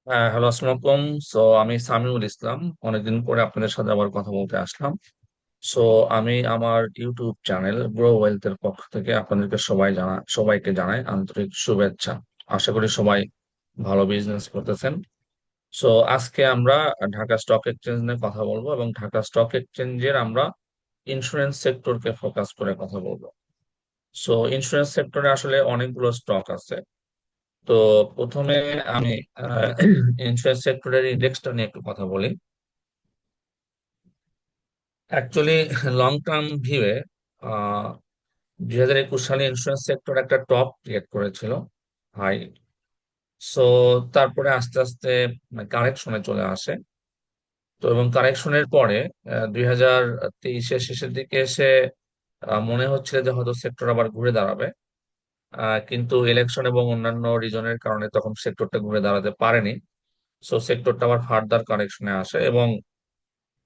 Hello, আসসালামু আলাইকুম। আমি সামিউল ইসলাম। অনেকদিন পরে আপনাদের সাথে আবার কথা বলতে আসলাম। সো আমি আমার ইউটিউব চ্যানেল গ্রো ওয়েলথ এর পক্ষ থেকে আপনাদেরকে সবাইকে জানাই আন্তরিক শুভেচ্ছা। আশা করি সবাই ভালো বিজনেস করতেছেন। সো আজকে আমরা ঢাকা স্টক এক্সচেঞ্জ নিয়ে কথা বলবো এবং ঢাকা স্টক এক্সচেঞ্জের আমরা ইন্স্যুরেন্স সেক্টরকে ফোকাস করে কথা বলবো। সো ইন্স্যুরেন্স সেক্টরে আসলে অনেকগুলো স্টক আছে। তো প্রথমে আমি ইন্স্যুরেন্স সেক্টরের ইন্ডেক্সটা নিয়ে একটু কথা বলি। অ্যাকচুয়ালি লং টার্ম ভিউয়ে 2021 সালে ইন্স্যুরেন্স সেক্টর একটা টপ ক্রিয়েট করেছিল, হাই। সো তারপরে আস্তে আস্তে কারেকশনে চলে আসে। তো এবং কারেকশনের পরে 2023-এর শেষের দিকে এসে মনে হচ্ছিল যে হয়তো সেক্টর আবার ঘুরে দাঁড়াবে। কিন্তু ইলেকশন এবং অন্যান্য রিজনের কারণে তখন সেক্টরটা ঘুরে দাঁড়াতে পারেনি। সো সেক্টরটা আবার ফার্দার কারেকশনে আসে এবং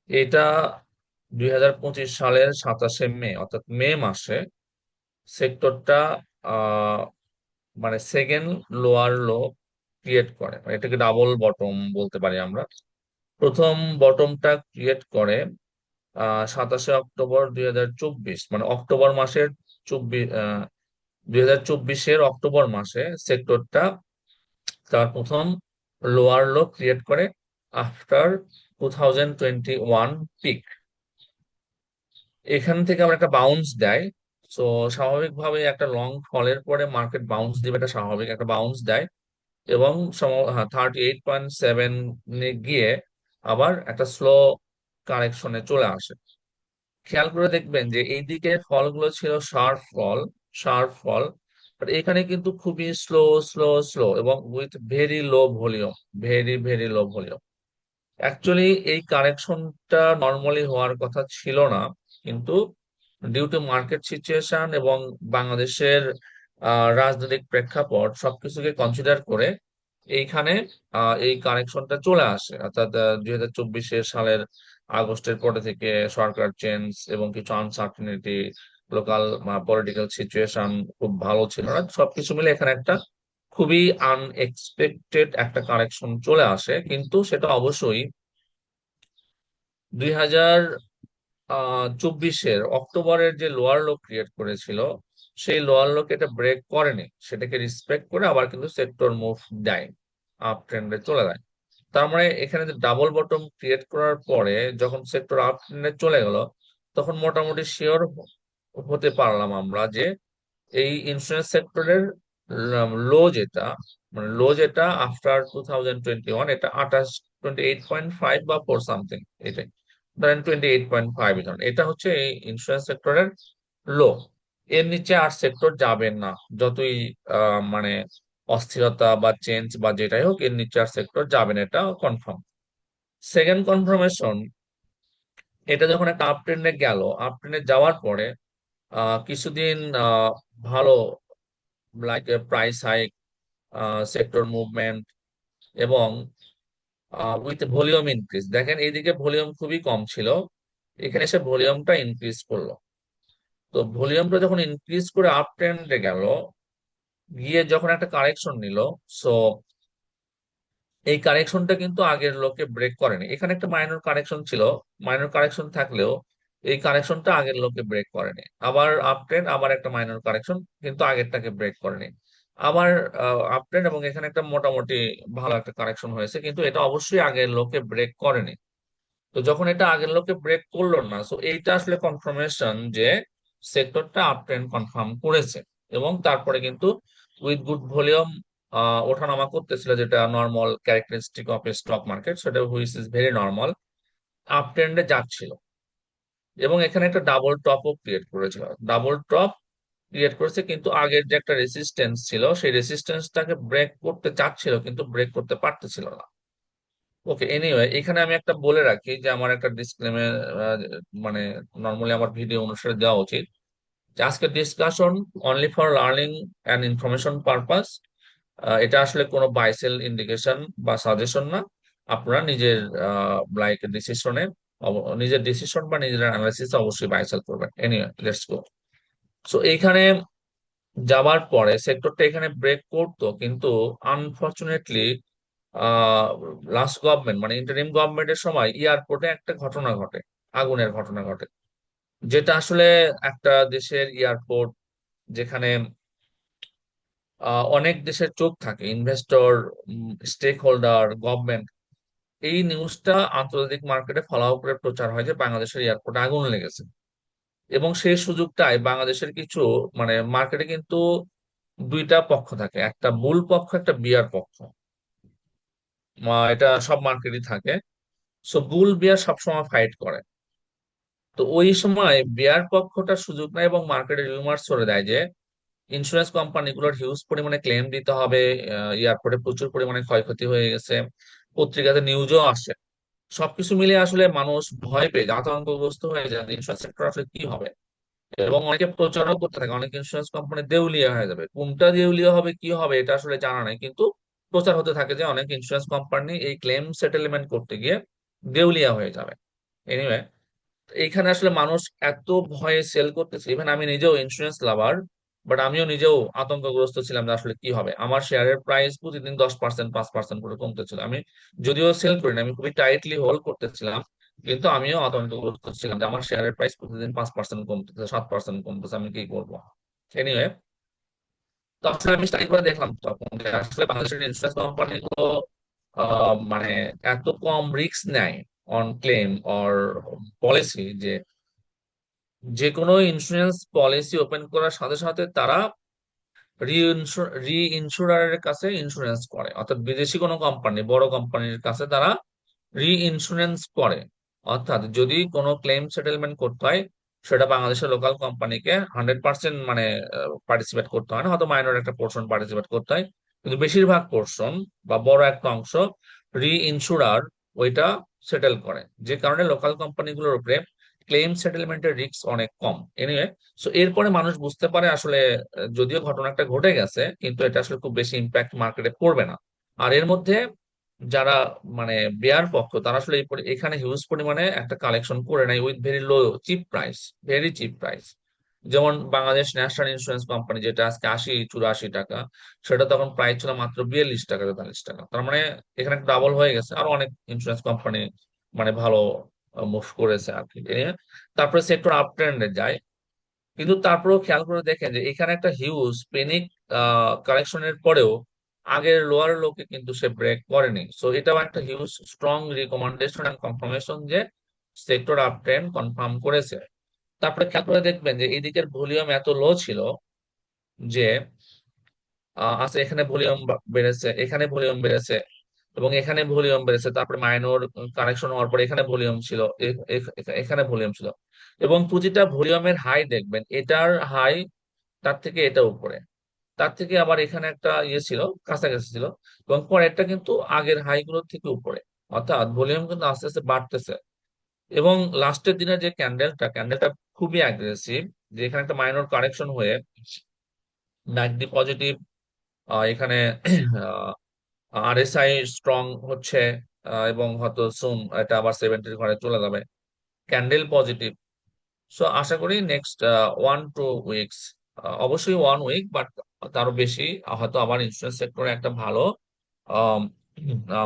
এটা 2025 সালের 27শে মে, অর্থাৎ মে মাসে সেক্টরটা আহ মানে সেকেন্ড লোয়ার লো ক্রিয়েট করে, মানে এটাকে ডাবল বটম বলতে পারি আমরা। প্রথম বটমটা ক্রিয়েট করে 27শে অক্টোবর 2024, মানে অক্টোবর মাসের 2024-এর অক্টোবর মাসে সেক্টরটা তার প্রথম লোয়ার লো ক্রিয়েট করে আফটার 2021 পিক। এখান থেকে আমরা একটা বাউন্স দেয়। তো স্বাভাবিকভাবে একটা লং ফলের পরে মার্কেট বাউন্স দিবে, এটা স্বাভাবিক, একটা বাউন্স দেয় এবং 38.7 গিয়ে আবার একটা স্লো কারেকশনে চলে আসে। খেয়াল করে দেখবেন যে এই দিকে ফলগুলো ছিল শার্প ফল, বাট এখানে কিন্তু খুবই স্লো স্লো স্লো এবং with very low volume. Actually এই কারেকশনটা নর্মালি হওয়ার কথা ছিল না, কিন্তু ডিউ টু মার্কেট সিচুয়েশন এবং বাংলাদেশের রাজনৈতিক প্রেক্ষাপট সবকিছুকে কনসিডার করে এইখানে এই কারেকশনটা চলে আসে। অর্থাৎ 2024 সালের আগস্টের পরে থেকে সরকার চেঞ্জ এবং কিছু আনসার্টেনিটি, লোকাল পলিটিক্যাল সিচুয়েশন খুব ভালো ছিল না, সবকিছু মিলে এখানে একটা খুবই আনএক্সপেক্টেড একটা কারেকশন চলে আসে। কিন্তু সেটা অবশ্যই 2024-এর অক্টোবরের যে লোয়ার লো ক্রিয়েট করেছিল, সেই লোয়ার লোকে এটা ব্রেক করেনি, সেটাকে রেসপেক্ট করে আবার কিন্তু সেক্টর মুভ দেয়, আপ ট্রেন্ডে চলে যায়। তার মানে এখানে যে ডাবল বটম ক্রিয়েট করার পরে যখন সেক্টর আপ ট্রেন্ডে চলে গেল, তখন মোটামুটি শিওর হতে পারলাম আমরা যে এই ইন্স্যুরেন্স সেক্টরের লো যেটা আফটার 2021, এটা 28.5 বা 4 সামথিং, এটাই ধরেন 28.5, ধরেন এটা হচ্ছে এই ইন্স্যুরেন্স সেক্টরের লো। এর নিচে আর সেক্টর যাবে না, যতই মানে অস্থিরতা বা চেঞ্জ বা যেটাই হোক, এর নিচে আর সেক্টর যাবে না, এটা কনফার্ম। সেকেন্ড কনফার্মেশন, এটা যখন একটা আপ ট্রেন্ডে গেল, আপ ট্রেন্ডে যাওয়ার পরে কিছুদিন ভালো, like price hike, sector movement এবং উইথ ভলিউম ইনক্রিজ। দেখেন এইদিকে ভলিউম খুবই কম ছিল, এখানে এসে ভলিউমটা ইনক্রিজ করলো। তো ভলিউমটা যখন ইনক্রিজ করে আপ ট্রেন্ডে গেল, গিয়ে যখন একটা কারেকশন নিল, সো এই কারেকশনটা কিন্তু আগের লোকে ব্রেক করেনি। এখানে একটা মাইনর কারেকশন ছিল, মাইনর কারেকশন থাকলেও এই কারেকশনটা আগের লোকে ব্রেক করেনি। আবার আপ ট্রেন্ড, আবার একটা মাইনর কারেকশন, কিন্তু আগেরটাকে ব্রেক করেনি। আবার আপ ট্রেন্ড এবং এখানে একটা মোটামুটি ভালো একটা কারেকশন হয়েছে, কিন্তু এটা অবশ্যই আগের লোকে ব্রেক করেনি। তো যখন এটা আগের লোকে ব্রেক করলো না, সো এইটা আসলে কনফার্মেশন যে সেক্টরটা আপ ট্রেন্ড কনফার্ম করেছে। এবং তারপরে কিন্তু উইথ গুড ভলিউম ওঠানামা করতেছিল, যেটা normal characteristic of a stock market, সেটা which is very normal, up ট্রেন্ডে যাচ্ছিল। এবং এখানে একটা ডাবল টপও ক্রিয়েট করেছিল, ডাবল টপ ক্রিয়েট করেছে, কিন্তু আগের যে একটা রেসিস্টেন্স ছিল, সেই রেসিস্টেন্সটাকে ব্রেক করতে চাচ্ছিল কিন্তু ব্রেক করতে পারতেছিল না। ওকে, এনিওয়ে, এখানে আমি একটা বলে রাখি যে আমার একটা ডিসক্লেমার, মানে নর্মালি আমার ভিডিও অনুসারে দেওয়া উচিত যে আজকের discussion only for learning and information purpose. এটা আসলে কোনো বাইসেল ইন্ডিকেশন বা সাজেশন না। আপনারা নিজের লাইক ডিসিশনে, নিজের ডিসিশন বা নিজের অ্যানালাইসিস অবশ্যই বাইসেল করবেন। Anyway, let's go. সো এইখানে যাবার পরে সেক্টরটা এখানে ব্রেক করতো, কিন্তু আনফরচুনেটলি আহ লাস্ট গভর্নমেন্ট মানে ইন্টারিম গভর্নমেন্টের সময় এয়ারপোর্টে একটা ঘটনা ঘটে, আগুনের ঘটনা ঘটে, যেটা আসলে একটা দেশের এয়ারপোর্ট যেখানে অনেক দেশের চোখ থাকে, ইনভেস্টর, স্টেক হোল্ডার, গভর্নমেন্ট। এই নিউজটা আন্তর্জাতিক মার্কেটে ফলাও করে প্রচার হয় যে বাংলাদেশের এয়ারপোর্টে আগুন লেগেছে। এবং সেই সুযোগটাই বাংলাদেশের কিছু মানে মার্কেটে কিন্তু দুইটা পক্ষ থাকে, একটা বুল পক্ষ একটা বিয়ার পক্ষ। এটা সব মার্কেটই থাকে। সো বুল বিয়ার সবসময় ফাইট করে। তো ওই সময় বিয়ার পক্ষটা সুযোগ নেয় এবং মার্কেটে রিউমার্স ছড়ে দেয় যে ইন্স্যুরেন্স কোম্পানিগুলোর হিউজ পরিমাণে ক্লেম দিতে হবে, এয়ারপোর্টে প্রচুর পরিমাণে ক্ষয়ক্ষতি হয়ে গেছে, পত্রিকাতে নিউজও আসে। সবকিছু মিলে আসলে মানুষ ভয় পেয়ে যায়, আতঙ্কগ্রস্ত হয়ে যায় ইন্স্যুরেন্স সেক্টর আসলে কি হবে। এবং অনেকে প্রচারও করতে থাকে অনেক ইন্স্যুরেন্স কোম্পানি দেউলিয়া হয়ে যাবে, কোনটা দেউলিয়া হবে কি হবে এটা আসলে জানা নাই, কিন্তু প্রচার হতে থাকে যে অনেক ইন্স্যুরেন্স কোম্পানি এই ক্লেম সেটেলমেন্ট করতে গিয়ে দেউলিয়া হয়ে যাবে। এনিওয়ে, এইখানে আসলে মানুষ এত ভয়ে সেল করতেছে, ইভেন আমি নিজেও ইন্স্যুরেন্স লাভার, বাট আমিও নিজেও আতঙ্কগ্রস্ত ছিলাম যে আসলে কি হবে। আমার শেয়ারের প্রাইস প্রতিদিন 10%, 5% করে কমতেছিল। আমি যদিও সেল করি না, আমি খুবই টাইটলি হোল্ড করতেছিলাম, কিন্তু আমিও আতঙ্কগ্রস্ত ছিলাম যে আমার শেয়ারের প্রাইস প্রতিদিন 5% কমতেছে, 7% কমতেছে, আমি কি করবো। এনিওয়ে, তো আসলে আমি স্টাডি করে দেখলাম তখন যে আসলে বাংলাদেশের ইন্স্যুরেন্স কোম্পানি গুলো মানে এত কম রিস্ক নেয় অন ক্লেম অর পলিসি, যে যে কোনো ইন্স্যুরেন্স পলিসি ওপেন করার সাথে সাথে তারা রি ইন্স্যুরারের কাছে ইন্স্যুরেন্স করে, অর্থাৎ বিদেশি কোনো কোম্পানি, বড় কোম্পানির কাছে তারা রি ইন্স্যুরেন্স করে। অর্থাৎ যদি কোনো ক্লেম সেটেলমেন্ট করতে হয়, সেটা বাংলাদেশের লোকাল কোম্পানিকে 100% মানে পার্টিসিপেট করতে হয় না, হয়তো মাইনর একটা পোর্শন পার্টিসিপেট করতে হয়, কিন্তু বেশিরভাগ পোর্শন বা বড় একটা অংশ রি ইন্স্যুরার ওইটা সেটেল করে, যে কারণে লোকাল কোম্পানিগুলোর উপরে ক্লেম সেটেলমেন্টের রিস্ক অনেক কম। এনিওয়ে, সো এরপরে মানুষ বুঝতে পারে আসলে যদিও ঘটনাটা ঘটে গেছে, কিন্তু এটা আসলে খুব বেশি ইম্প্যাক্ট মার্কেটে পড়বে না। আর এর মধ্যে যারা মানে বেয়ার পক্ষ তারা আসলে এখানে হিউজ পরিমাণে একটা কালেকশন করে নেয় with very low chip price, very chip price. যেমন বাংলাদেশ ন্যাশনাল ইন্স্যুরেন্স কোম্পানি যেটা আজকে 80-84 টাকা, সেটা তখন প্রাইস ছিল মাত্র 42 টাকা 43 টাকা। তার মানে এখানে ডাবল হয়ে গেছে। আরো অনেক ইন্স্যুরেন্স কোম্পানি মানে ভালো মুভ করেছে আর কি। তারপরে সেক্টর আপ ট্রেন্ডে যায়, কিন্তু তারপরেও খেয়াল করে দেখেন যে এখানে একটা হিউজ পেনিক কালেকশনের পরেও আগের লোয়ার লোকে কিন্তু সে ব্রেক করেনি। সো এটাও একটা huge strong recommendation and confirmation যে সেক্টর আপ ট্রেন্ড কনফার্ম করেছে। তারপরে খেয়াল করে দেখবেন যে এই দিকের ভলিউম এত লো ছিল যে আচ্ছা, এখানে ভলিউম বেড়েছে, এখানে ভলিউম বেড়েছে, এবং এখানে ভলিউম বেড়েছে, তারপরে মাইনর কারেকশন হওয়ার পর এখানে ভলিউম ছিল, এখানে ভলিউম ছিল। এবং প্রতিটা ভলিউমের হাই দেখবেন এটার হাই তার থেকে এটা উপরে, তার থেকে আবার এখানে একটা ইয়ে ছিল, কাছাকাছি ছিল, এবং পরেরটা কিন্তু আগের হাই গুলোর থেকে উপরে। অর্থাৎ ভলিউম কিন্তু আস্তে আস্তে বাড়তেছে। এবং লাস্টের দিনে যে ক্যান্ডেলটা খুবই অ্যাগ্রেসিভ, যে এখানে একটা মাইনর কারেকশন হয়ে ম্যাকডি পজিটিভ, এখানে আরএসআই স্ট্রং হচ্ছে, এবং হয়তো সুন এটা আবার 70-র ঘরে চলে যাবে, ক্যান্ডেল পজিটিভ। সো আশা করি নেক্সট 1-2 উইকস, অবশ্যই 1 উইক, বাট তারও বেশি হয়তো আবার ইন্স্যুরেন্স সেক্টরে একটা ভালো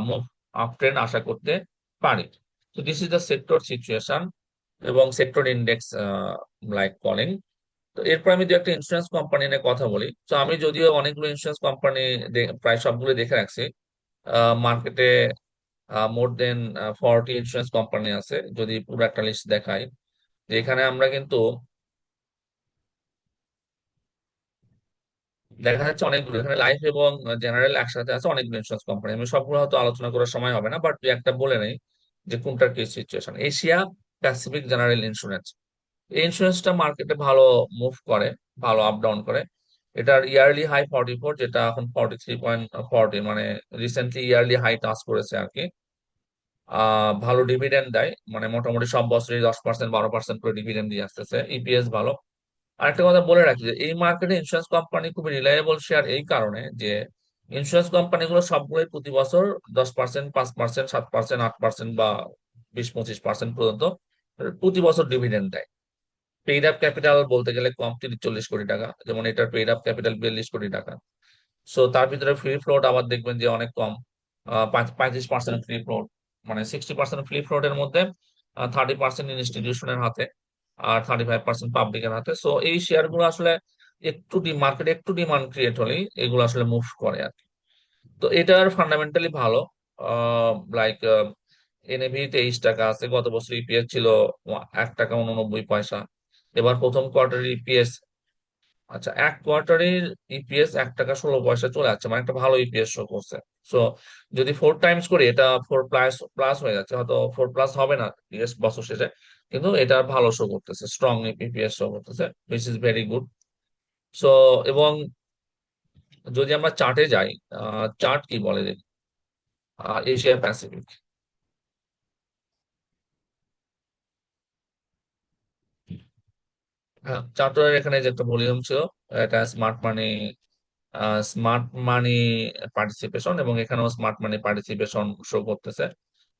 মুভ আপ ট্রেন্ড আশা করতে পারি। তো this is the sector situation এবং সেক্টর ইন্ডেক্স লাইক কলিং। তো এরপর আমি দু একটা ইন্স্যুরেন্স কোম্পানি নিয়ে কথা বলি। তো আমি যদিও অনেকগুলো ইন্স্যুরেন্স কোম্পানি প্রায় সবগুলো দেখে রাখছি, মার্কেটে মোর দেন 40 ইন্স্যুরেন্স কোম্পানি আছে যদি পুরো একটা লিস্ট দেখাই। যেখানে আমরা কিন্তু দেখা যাচ্ছে অনেকগুলো, এখানে লাইফ এবং জেনারেল একসাথে আছে, অনেকগুলো ইন্স্যুরেন্স কোম্পানি। আমি সবগুলো হয়তো আলোচনা করার সময় হবে না, বাট দুই একটা বলে নেই যে কোনটার কি situation. Asia Pacific general insurance, এই ইন্স্যুরেন্সটা মার্কেটে ভালো মুভ করে, ভালো আপ ডাউন করে। এটার ইয়ারলি হাই 44, যেটা এখন 43.40, মানে রিসেন্টলি ইয়ারলি হাই টাচ করেছে আর কি। ভালো ডিভিডেন্ড দেয়, মানে মোটামুটি সব বছরই 10% 12% করে ডিভিডেন্ড দিয়ে আসতেছে, ইপিএস ভালো। আরেকটা কথা বলে রাখি যে এই মার্কেটে ইন্স্যুরেন্স কোম্পানি খুবই রিলায়েবল শেয়ার এই কারণে যে ইন্স্যুরেন্স কোম্পানিগুলো সবগুলোই প্রতি বছর 10%, 5%, 7%, 8% বা 20-25% পর্যন্ত প্রতি বছর ডিভিডেন্ড দেয়। পেইড আপ ক্যাপিটাল বলতে গেলে কম, 30-40 কোটি টাকা, যেমন এটার পেইড আপ ক্যাপিটাল 42 কোটি টাকা। সো তার ভিতরে ফ্রি ফ্লোট আবার দেখবেন যে অনেক কম। 35% ফ্রি ফ্লোট, মানে 60% ফ্রি ফ্লোটের মধ্যে 30% ইনস্টিটিউশনের হাতে আর 35% পাবলিকের হাতে। সো এই শেয়ার গুলো আসলে একটু মার্কেটে একটু ডিমান্ড ক্রিয়েট হলেই এগুলো আসলে মুভ করে আর কি। তো এটার ফান্ডামেন্টালি ভালো। লাইক এনএভি 23 টাকা আছে, গত বছর ইপিএস ছিল 1 টাকা 89 পয়সা। এবার প্রথম কোয়ার্টারের ইপিএস, আচ্ছা এক কোয়ার্টারের ইপিএস 1 টাকা 16 পয়সা চলে যাচ্ছে, মানে একটা ভালো ইপিএস শো করছে। সো যদি 4 টাইমস করি এটা 4 প্লাস প্লাস হয়ে যাচ্ছে, হয়তো 4 প্লাস হবে না ইপিএস বছর শেষে, কিন্তু এটা ভালো শো করতেছে, স্ট্রং ইপিএস শো করতেছে, which is very good. So এবং যদি আমরা চার্টে যাই, চার্ট কি বলে দেখি, এশিয়া প্যাসিফিক। হ্যাঁ, চার্টের এখানে যে একটা ভলিউম ছিল, এটা স্মার্ট মানি, স্মার্ট মানি পার্টিসিপেশন, এবং এখানেও স্মার্ট মানি পার্টিসিপেশন শো করতেছে।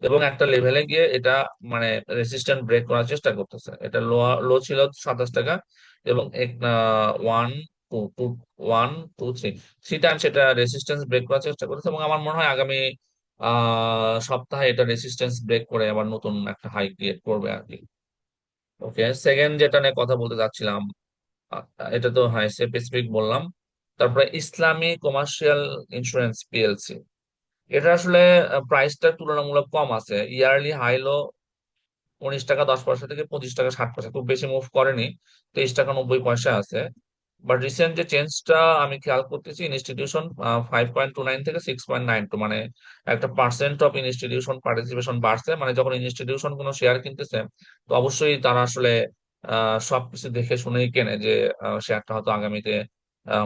এবং একটা লেভেলে গিয়ে এটা মানে রেসিস্ট্যান্ট ব্রেক করার চেষ্টা করতেছে। এটা লো, লো ছিল 27 টাকা, এবং one two two one two three three time সেটা রেসিস্ট্যান্স ব্রেক করার চেষ্টা করতেছে, এবং আমার মনে হয় আগামী সপ্তাহে এটা রেসিস্ট্যান্স ব্রেক করে আবার নতুন একটা হাই ক্রিয়েট করবে আর কি। ওকে, সেকেন্ড যেটা নিয়ে কথা বলতে চাচ্ছিলাম, এটা তো হ্যাঁ স্পেসিফিক বললাম। তারপরে ইসলামী কমার্শিয়াল ইন্স্যুরেন্স পিএলসি, এটা আসলে প্রাইসটা তুলনামূলক কম আছে। ইয়ারলি হাইলো 19 টাকা 10 পয়সা থেকে 25 টাকা 60 পয়সা, খুব বেশি মুভ করেনি, 23 টাকা 90 পয়সা আছে। বাট রিসেন্ট যে চেঞ্জটা আমি খেয়াল করতেছি, ইনস্টিটিউশন 5.29 থেকে 6.92, মানে একটা পার্সেন্ট অফ ইনস্টিটিউশন পার্টিসিপেশন বাড়ছে। মানে যখন ইনস্টিটিউশন কোনো শেয়ার কিনতেছে, তো অবশ্যই তারা আসলে সবকিছু দেখে শুনেই কেনে যে শেয়ারটা হয়তো আগামীতে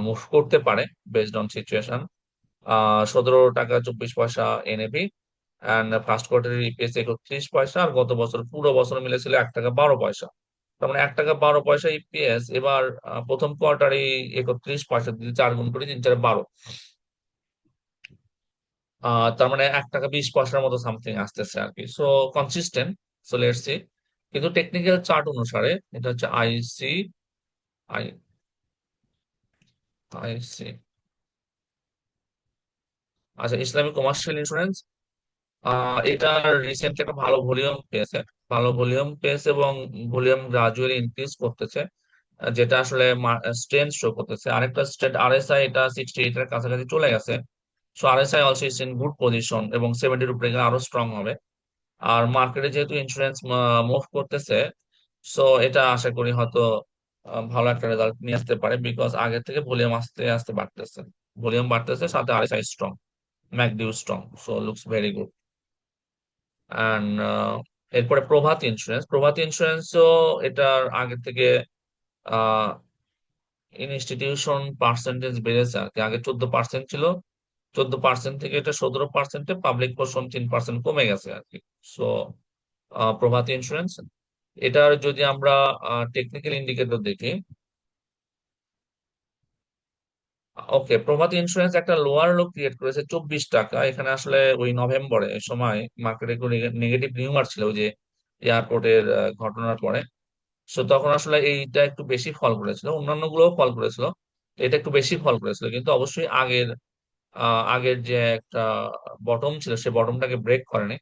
মুভ করতে পারে বেসড অন সিচুয়েশন। 17 টাকা 24 পয়সা এনএভি, অ্যান্ড ফার্স্ট কোয়ার্টারের ইপিএস 31 পয়সা, আর গত বছর পুরো বছর মিলেছিল 1 টাকা 12 পয়সা। তার মানে 1 টাকা 12 পয়সা ইপিএস এবার প্রথম কোয়ার্টারে 31 পয়সা, যদি 4 গুণ করি 3 4 12, তার মানে 1 টাকা 20 পয়সার মতো সামথিং আসতেছে আর কি। So consistent. So let's see. কিন্তু টেকনিক্যাল চার্ট অনুসারে এটা হচ্ছে আই আইসি, আচ্ছা ইসলামিক কমার্শিয়াল ইন্স্যুরেন্স, এটা রিসেন্টলি একটা ভালো ভলিউম পেয়েছে, ভালো ভলিউম পেয়েছে, এবং ভলিউম গ্রাজুয়ালি ইনক্রিজ করতেছে, যেটা আসলে স্ট্রেংথ শো করতেছে। আরেকটা স্ট্রেট আরএসআই, এটা 68 এর কাছাকাছি চলে গেছে। So RSI also is in good position, এবং 70-র উপরে গেলে আরো স্ট্রং হবে। আর মার্কেটে যেহেতু ইন্স্যুরেন্স মুভ করতেছে, সো এটা আশা করি হয়তো ভালো একটা রেজাল্ট নিয়ে আসতে পারে, বিকজ আগের থেকে ভলিউম আস্তে আস্তে বাড়তেছে, ভলিউম বাড়তেছে, সাথে RSI strong, MACD strong, so looks very good. And এরপরে প্রভাত ইন্স্যুরেন্স, প্রভাত ইন্স্যুরেন্সও এটার আগে থেকে ইনস্টিটিউশন পার্সেন্টেজ বেড়েছে আর কি। আগে 14% ছিল, 14% থেকে এটা 17%-এ, পাবলিক পোর্শন 3% কমে গেছে আর কি। সো প্রভাত ইন্স্যুরেন্স, এটার যদি আমরা টেকনিক্যাল ইন্ডিকেটর দেখি, ওকে প্রভাত ইন্স্যুরেন্স একটা লোয়ার লো ক্রিয়েট করেছে 24 টাকা। এখানে আসলে ওই নভেম্বরে এই সময় মার্কেটে একটু নেগেটিভ রিউমার ছিল, ওই যে এয়ারপোর্টের ঘটনার পরে। সো তখন আসলে এইটা একটু বেশি ফল করেছিল, অন্যান্য গুলোও ফল করেছিল, তো এটা একটু বেশি ফল করেছিল। কিন্তু অবশ্যই আগের যে একটা বটম ছিল, সে বটমটাকে ব্রেক করেনি,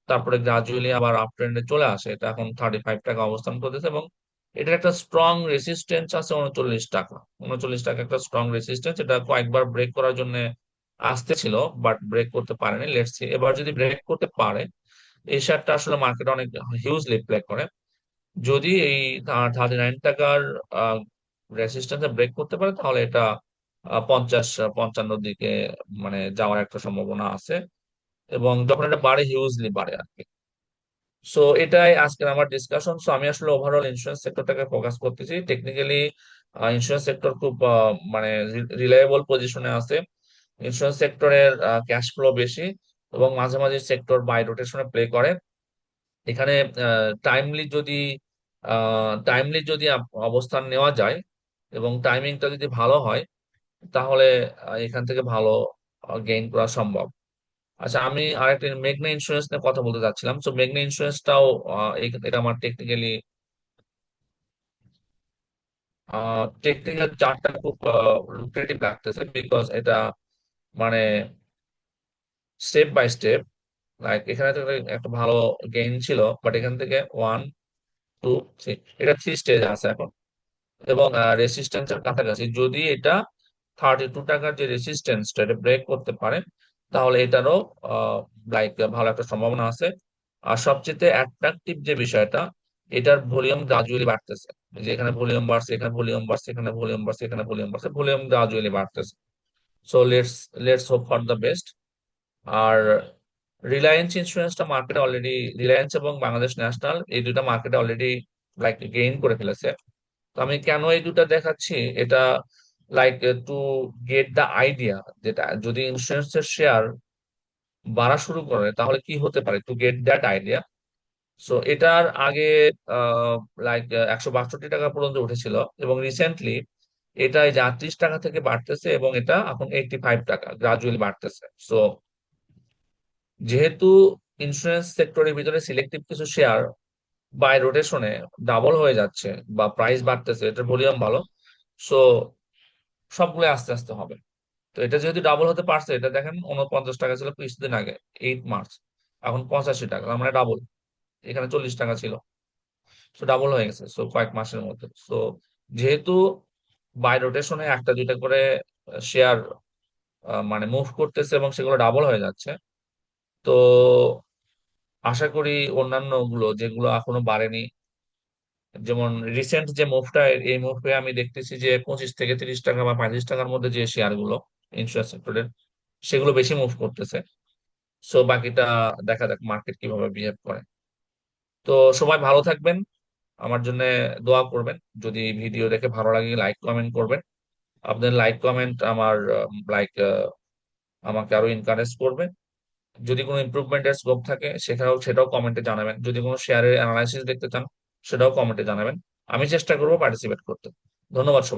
তারপরে গ্রাজুয়ালি আবার আপ ট্রেন্ডে চলে আসে। এটা এখন 35 টাকা অবস্থান করতেছে, এবং এটার একটা স্ট্রং রেসিস্টেন্স আছে 39 টাকা। 39 টাকা একটা স্ট্রং রেসিস্টেন্স, এটা কয়েকবার ব্রেক করার জন্য আসতে ছিল, বাট ব্রেক করতে পারেনি। লেটস সি এবার যদি ব্রেক করতে পারে, এই শেয়ারটা আসলে মার্কেটে অনেক হিউজলি প্লে করে। যদি এই 39 টাকার রেসিস্ট্যান্স ব্রেক করতে পারে, তাহলে এটা 50 55 দিকে মানে যাওয়ার একটা সম্ভাবনা আছে, এবং যখন এটা বাড়ে হিউজলি বাড়ে আর কি। সো এটাই আজকের আমার ডিসকাশন। সো আমি আসলে ওভারঅল ইন্স্যুরেন্স সেক্টরটাকে ফোকাস করতেছি। টেকনিক্যালি ইন্স্যুরেন্স সেক্টর খুব মানে রিলায়েবল পজিশনে আছে। ইন্স্যুরেন্স সেক্টরের ক্যাশ ফ্লো বেশি, এবং মাঝে মাঝে সেক্টর বাই রোটেশনে প্লে করে। এখানে টাইমলি যদি অবস্থান নেওয়া যায়, এবং টাইমিংটা যদি ভালো হয়, তাহলে এখান থেকে ভালো গেইন করা সম্ভব। আচ্ছা, আমি আরেকটা মেঘনা ইন্স্যুরেন্স নিয়ে কথা বলতে চাচ্ছিলাম। তো মেঘনা ইন্স্যুরেন্সটাও এটা আমার টেকনিক্যাল চার্টটা খুব লুক্রেটিভ লাগতেছে, বিকজ এটা মানে স্টেপ বাই স্টেপ, লাইক এখানে তো একটা ভালো গেইন ছিল, বাট এখান থেকে 1 2 3, এটা 3 স্টেজ আছে এখন। এবং রেসিস্ট্যান্সের কাছাকাছি, যদি এটা 32 টাকার যে রেসিস্ট্যান্সটা এটা ব্রেক করতে পারে, তাহলে এটারও লাইক ভালো একটা সম্ভাবনা আছে। আর সবচেয়ে অ্যাট্রাকটিভ যে বিষয়টা, এটার ভলিউম গ্রাজুয়ালি বাড়তেছে। যে এখানে ভলিউম বাড়ছে, এখানে ভলিউম বাড়ছে, এখানে ভলিউম বাড়ছে, এখানে ভলিউম বাড়ছে, ভলিউম গ্রাজুয়ালি বাড়তেছে। So let's hope for the best. আর রিলায়েন্স ইন্স্যুরেন্সটা মার্কেটে অলরেডি, রিলায়েন্স এবং বাংলাদেশ ন্যাশনাল এই দুটা মার্কেটে অলরেডি লাইক গেইন করে ফেলেছে। তো আমি কেন এই দুটা দেখাচ্ছি, এটা like to get the idea, যেটা যদি ইন্স্যুরেন্সের শেয়ার বাড়া শুরু করে তাহলে কি হতে পারে, to get that idea. So এটার আগে লাইক 162 টাকা পর্যন্ত উঠেছিল, এবং রিসেন্টলি এটা এই যে 38 টাকা থেকে বাড়তেছে, এবং এটা এখন 85 টাকা গ্রাজুয়ালি বাড়তেছে। সো যেহেতু ইন্স্যুরেন্স সেক্টরের ভিতরে সিলেক্টিভ কিছু শেয়ার বাই রোটেশনে ডাবল হয়ে যাচ্ছে বা প্রাইস বাড়তেছে, এটার ভলিউম ভালো, সো সবগুলো আস্তে আস্তে হবে। তো এটা যেহেতু ডাবল হতে পারছে, এটা দেখেন 49 টাকা ছিল কিছুদিন আগে, 8 মার্চ, এখন 85 টাকা, তার মানে ডাবল। এখানে 40 টাকা ছিল, সো ডাবল হয়ে গেছে সো কয়েক মাসের মধ্যে। সো যেহেতু বাই রোটেশনে একটা দুইটা করে শেয়ার মানে মুভ করতেছে এবং সেগুলো ডাবল হয়ে যাচ্ছে, তো আশা করি অন্যান্য গুলো যেগুলো এখনো বাড়েনি, যেমন রিসেন্ট যে মুভটা, এই মুভে আমি দেখতেছি যে 25 থেকে 30 টাকা বা 35 টাকার মধ্যে যে শেয়ার গুলো ইন্স্যুরেন্স সেক্টরের, সেগুলো বেশি মুভ করতেছে। সো বাকিটা দেখা যাক মার্কেট কিভাবে বিহেভ করে। তো সবাই ভালো থাকবেন, আমার জন্য দোয়া করবেন। যদি ভিডিও দেখে ভালো লাগে লাইক কমেন্ট করবেন। আপনাদের লাইক কমেন্ট আমার লাইক আমাকে আরো এনকারেজ করবে। যদি কোনো ইমপ্রুভমেন্টের স্কোপ থাকে সেটাও কমেন্টে জানাবেন। যদি কোনো শেয়ারের অ্যানালাইসিস দেখতে চান, সেটাও কমেন্টে জানাবেন। আমি চেষ্টা করবো পার্টিসিপেট করতে। ধন্যবাদ সবাই।